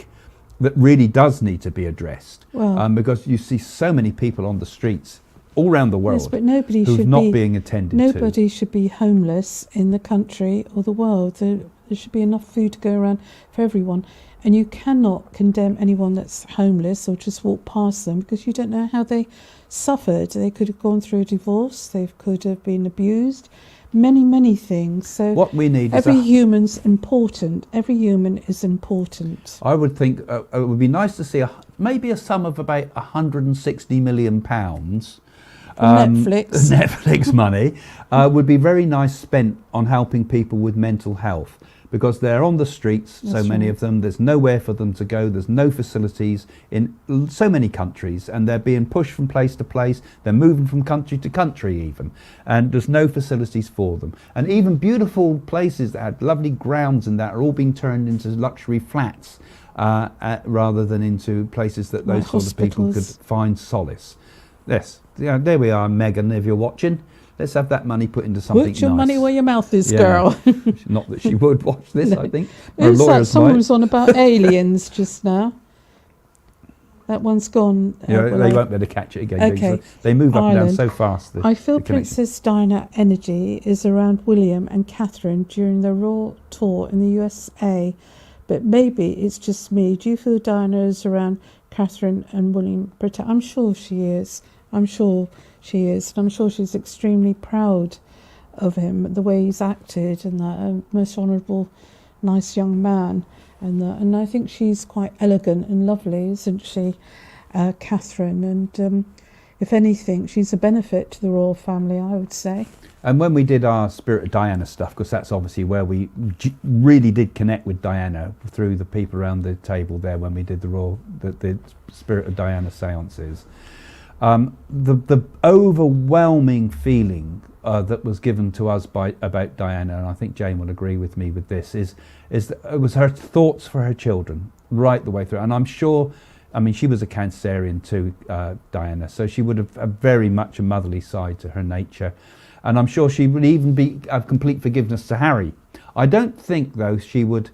that really does need to be addressed, because you see so many people on the streets all around the world, yes, but nobody who's should not being attended to. Nobody should be homeless in the country or the world. There should be enough food to go around for everyone. And you cannot condemn anyone that's homeless or just walk past them, because you don't know how they suffered. They could have gone through a divorce, they could have been abused, many things. So what we need every is human's important. Every human is important. I would think it would be nice to see maybe a sum of about £160 million Netflix money would be very nice spent on helping people with mental health, because they're on the streets, so many of them. There's nowhere for them to go. There's no facilities in so many countries, and they're being pushed from place to place. They're moving from country to country even, and there's no facilities for them. And even beautiful places that had lovely grounds and that are all being turned into luxury flats rather than into places that those sort of people could find solace. Yes, yeah, there we are, Meghan, if you're watching. Let's have that money put into something nice. Put your money where your mouth is, girl. Not that she would watch this, I think. Who's that? Someone was on about aliens just now. That one's gone. Yeah, they won't be able to catch it again. Okay. They move up and down so fast. I feel Princess Diana energy is around William and Catherine during the royal tour in the USA, but maybe it's just me. Do you feel Diana is around Catherine and William? I'm sure she is. I'm sure she is, and I'm sure she's extremely proud of him, the way he's acted, and that most honourable, nice young man, and I think she's quite elegant and lovely, isn't she, Catherine? And if anything, she's a benefit to the royal family, I would say. And when we did our Spirit of Diana stuff, because that's obviously where we really did connect with Diana through the people around the table there when we did the Spirit of Diana seances. The overwhelming feeling that was given to us about Diana, and I think Jane will agree with me with this, is that it was her thoughts for her children right the way through. And I'm sure, I mean, she was a Cancerian too, Diana, so she would have very much a motherly side to her nature. And I'm sure she would even have complete forgiveness to Harry. I don't think, though, she would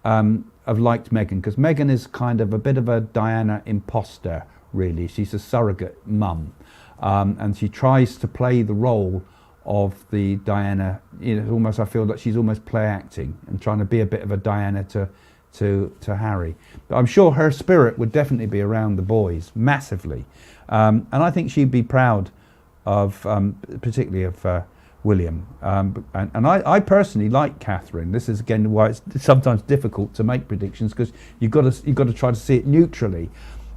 have liked Meghan, because Meghan is kind of a bit of a Diana imposter. Really, she's a surrogate mum, and she tries to play the role of the Diana. You know, almost I feel like she's almost play acting and trying to be a bit of a Diana to Harry. But I'm sure her spirit would definitely be around the boys massively, and I think she'd be proud of, particularly of William. And I personally like Catherine. This is again why it's sometimes difficult to make predictions, because you've got to try to see it neutrally.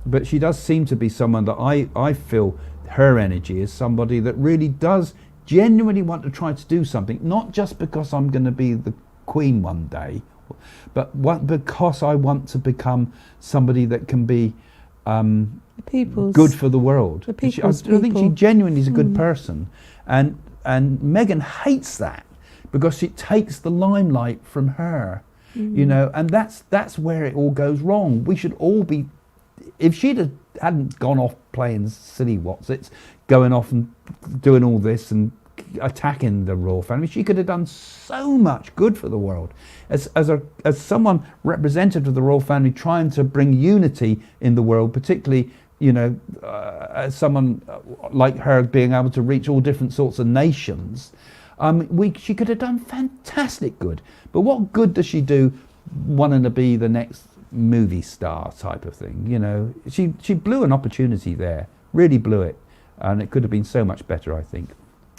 But she does seem to be someone that I feel her energy is somebody that really does genuinely want to try to do something, not just because I'm going to be the queen one day, but because I want to become somebody that can be good for the world. I think she genuinely is a good person, and Meghan hates that because it takes the limelight from her, you know, and that's where it all goes wrong. We should all be. If hadn't gone off playing silly whatsits, going off and doing all this and attacking the royal family, she could have done so much good for the world. As someone representative of the royal family, trying to bring unity in the world, particularly, you know, as someone like her being able to reach all different sorts of nations, she could have done fantastic good. But what good does she do wanting to be the next movie star type of thing? You know, she blew an opportunity there, really blew it, and it could have been so much better, I think.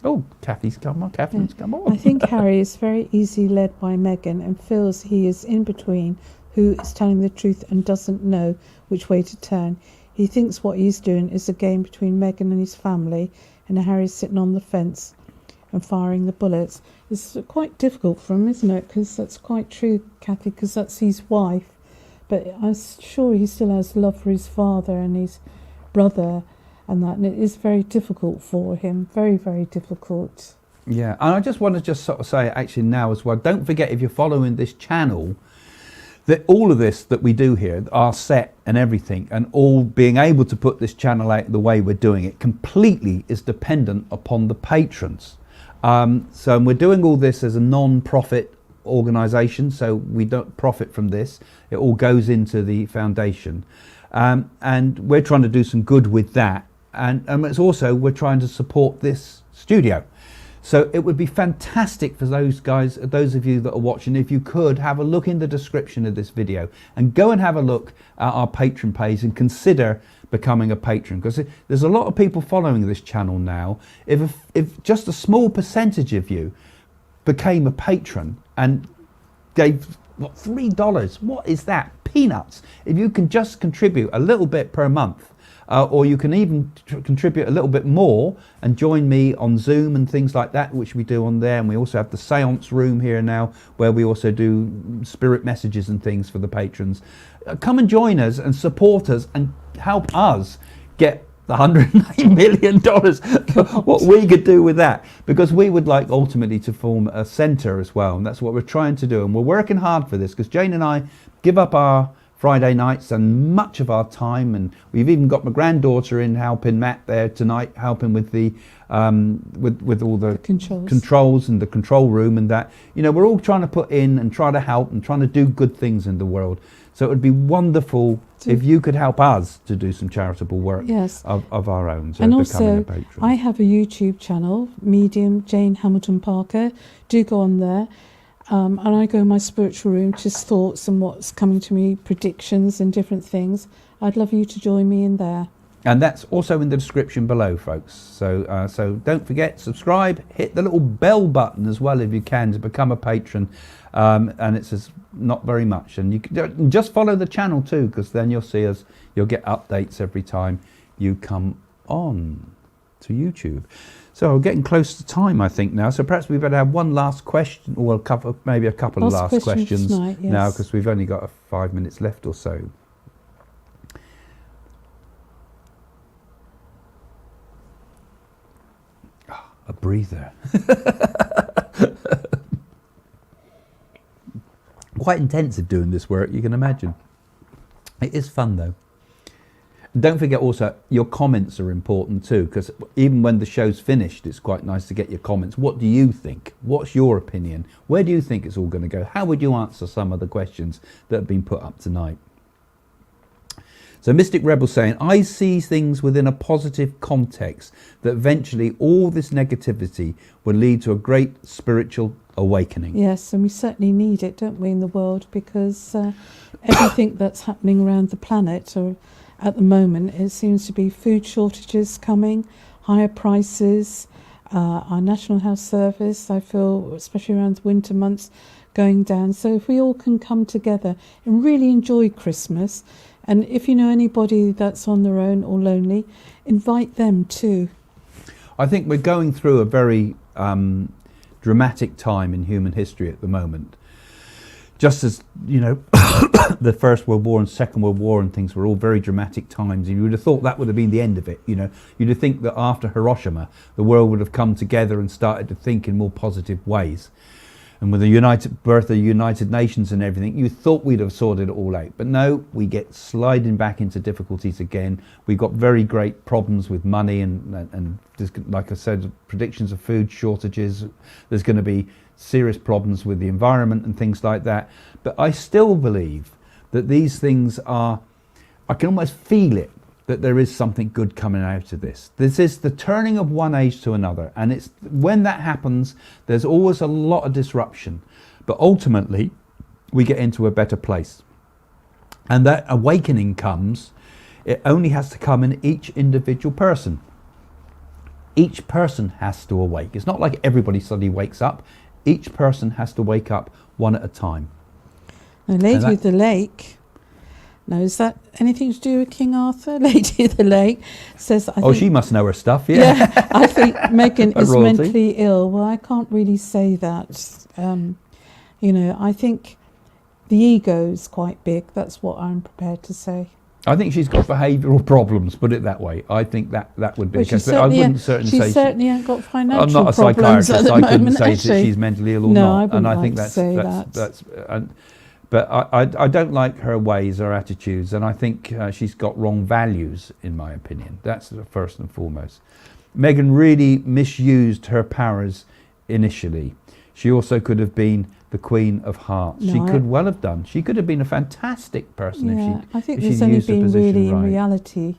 Oh, Kathy's come on. Catherine's come on. I think Harry is very easily led by Meghan and feels he is in between who is telling the truth and doesn't know which way to turn. He thinks what he's doing is a game between Meghan and his family, and Harry's sitting on the fence and firing the bullets. It's quite difficult for him, isn't it? Because that's quite true, Kathy, because that's his wife. But I'm sure he still has love for his father and his brother and that, and it is very difficult for him. Very, very difficult. Yeah, and I just want to just sort of say actually now as well, don't forget if you're following this channel, that all of this that we do here, our set and everything, and all being able to put this channel out the way we're doing it completely is dependent upon the patrons. So we're doing all this as a non-profit organisation, so we don't profit from this. It all goes into the foundation. And we're trying to do some good with that. And it's also, we're trying to support this studio. So it would be fantastic for those guys, those of you that are watching, if you could have a look in the description of this video and go and have a look at our Patreon page and consider becoming a patron, because there's a lot of people following this channel now. If just a small percentage of you became a patron and gave, what, $3? What is that? Peanuts. If you can just contribute a little bit per month, or you can even contribute a little bit more and join me on Zoom and things like that, which we do on there. And we also have the seance room here now, where we also do spirit messages and things for the patrons. Come and join us and support us and help us get the $109 million, what we could do with that, because we would like ultimately to form a centre as well, and that's what we're trying to do. And we're working hard for this, because Jane and I give up our Friday nights and much of our time, and we've even got my granddaughter in helping Matt there tonight, helping with the with all the controls and the control room and that. You know, we're all trying to put in and try to help and trying to do good things in the world. So it would be wonderful if you could help us to do some charitable work of our own. So and also, I have a YouTube channel, Medium Jane Hamilton Parker. Do go on there. And I go in my spiritual room, just thoughts and what's coming to me, predictions and different things. I'd love you to join me in there. And that's also in the description below, folks. So so don't forget, subscribe, hit the little bell button as well if you can to become a patron. And it's not very much. And you can just follow the channel too, because then you'll see us, you'll get updates every time you come on to YouTube. So we're getting close to time, I think, now. So perhaps we better have one last question, or maybe a couple of last questions tonight, yes. now, because we've only got 5 minutes left or so. A breather. Quite intensive doing this work, you can imagine. It is fun though. Don't forget also, your comments are important too, because even when the show's finished, it's quite nice to get your comments. What do you think? What's your opinion? Where do you think it's all going to go? How would you answer some of the questions that have been put up tonight? So Mystic Rebel saying, I see things within a positive context, that eventually all this negativity will lead to a great spiritual awakening. Yes, and we certainly need it, don't we, in the world, because everything that's happening around the planet, or at the moment, it seems to be food shortages coming, higher prices, our National Health Service, I feel, especially around the winter months, going down. So if we all can come together and really enjoy Christmas, and if you know anybody that's on their own or lonely, invite them too. I think we're going through a very dramatic time in human history at the moment. Just as, you know, the First World War and Second World War and things were all very dramatic times. You would have thought that would have been the end of it, you know. You'd have think that after Hiroshima, the world would have come together and started to think in more positive ways. And with the birth of the United Nations and everything, you thought we'd have sorted it all out. But no, we get sliding back into difficulties again. We've got very great problems with money and like I said, predictions of food shortages. There's going to be serious problems with the environment and things like that. But I still believe that these things are, I can almost feel it, that there is something good coming out of this. This is the turning of one age to another, and it's when that happens, there's always a lot of disruption, but ultimately we get into a better place. And that awakening comes, it only has to come in each individual person. each person has to awake. It's not like everybody suddenly wakes up. Each person has to wake up one at a time. The Lady of the Lake. Now, is that anything to do with King Arthur? Lady of the Lake says, She must know her stuff, yeah, I think Meghan is royalty. mentally ill. Well, I can't really say that. You know, I think the ego is quite big. That's what I'm prepared to say. I think she's got behavioural problems, put it that way. I think that would be Well, the case. But I wouldn't certainly say... She certainly hasn't got financial I'm not a problems psychiatrist. at the I couldn't moment, say has that she? she's mentally ill or No, not. I wouldn't And I like think to say that. But I don't like her ways or attitudes, and I think she's got wrong values, in my opinion. That's the first and foremost. Meghan really misused her powers initially. She also could have been the Queen of Hearts. No, she could well have done. She could have been a fantastic person I think if there's she'd only used the been position really, right. in reality,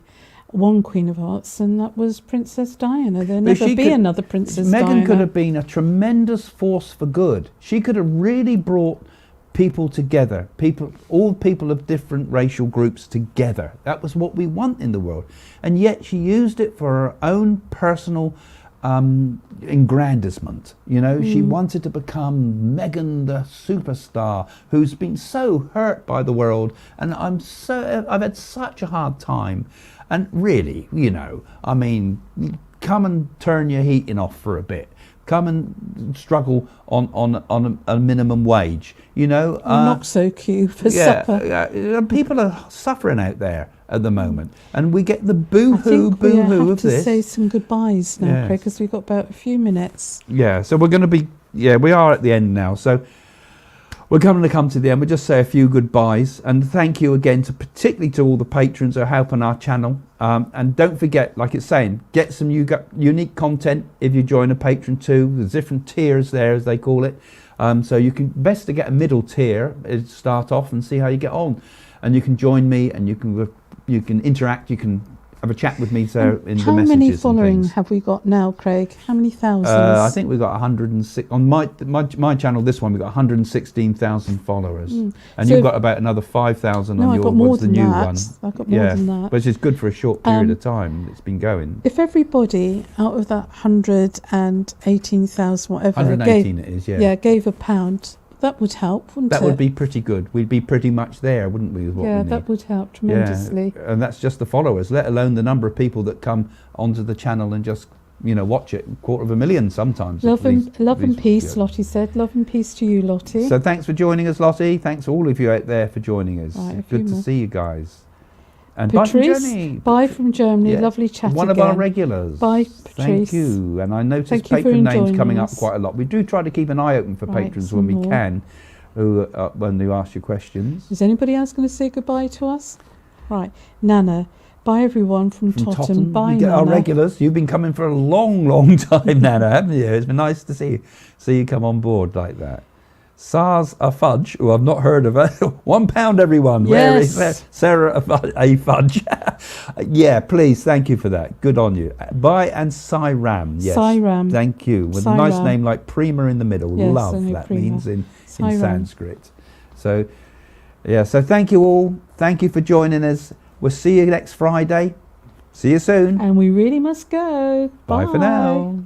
one Queen of Hearts, and that was Princess Diana. There'll never she be could- another Princess Diana. Meghan could have been a tremendous force for good. She could have really brought people together, all people of different racial groups together. That was what we want in the world. And yet she used it for her own personal aggrandizement. You know, she wanted to become Meghan the superstar who's been so hurt by the world, and I've had such a hard time. And really, you know, I mean, come and turn your heating off for a bit. Come and struggle on a minimum wage. You know, Not so cute for supper. People are suffering out there at the moment, and we get the boo-hoo I think we of have to this. say some goodbyes now, Yes. Craig, because we've got about a few minutes. Yeah, so we're going to be. Yeah, we are at the end now. So we're going to come to the end. We'll just say a few goodbyes and thank you again particularly to all the patrons who are helping our channel. And don't forget, like it's saying, get some unique content if you join a patron too. There's different tiers there, as they call it. So you can best to get a middle tier, start off and see how you get on. And you can join me and you can interact. You can have a chat with me in the messages. How many and following things. have we got now, Craig? How many thousands? I think we've got 106 on my channel. This one we've got 116,000 followers, and so you've got about another 5,000 No, on I've your got more what's the than new that. one. I've got more than that. Which is good for a short period of time. It's been going. If everybody out of that 118,000 whatever 118 it is, gave £1, that would help, wouldn't it? That would be pretty good. We'd be pretty much there, wouldn't we? With what we need. That would help tremendously. Yeah, and that's just the followers, let alone the number of people that come onto the channel and just watch it. 250,000 sometimes. Love and peace, Lottie said. Love and peace to you, Lottie. So thanks for joining us, Lottie. Thanks to all of you out there for joining us. Right, good to see you guys. And Patrice, bye from Germany. Bye from Germany. Yeah. Lovely chat One again. of our regulars. Bye, Patrice. Thank you. And I noticed Thank you for patron names joining coming up us. quite a lot. We do try to keep an eye open for patrons when we some more. can, when they ask you questions. Is anybody else going to say goodbye to us? Right. Nana. Bye, everyone from Totton. Bye, we get Nana. our regulars. You've been coming for a long, long time, Nana, haven't you? It's been nice to see you come on board like that. SARS a fudge, who I've not heard of her. £1, everyone. Yes. Where is that? Sarah a fudge. Yeah, please, thank you for that. Good on you. Bye and Sairam. Yes. Sairam. Thank you. With a nice Sairam. name like Prima in the middle. Yes, I Love, know that Prima. means in Sairam. Sanskrit. So, yeah, so thank you all. Thank you for joining us. We'll see you next Friday. See you soon. And we really must go. Bye for now.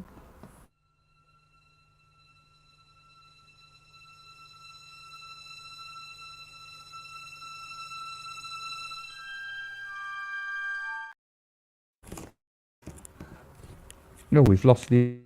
No, we've lost the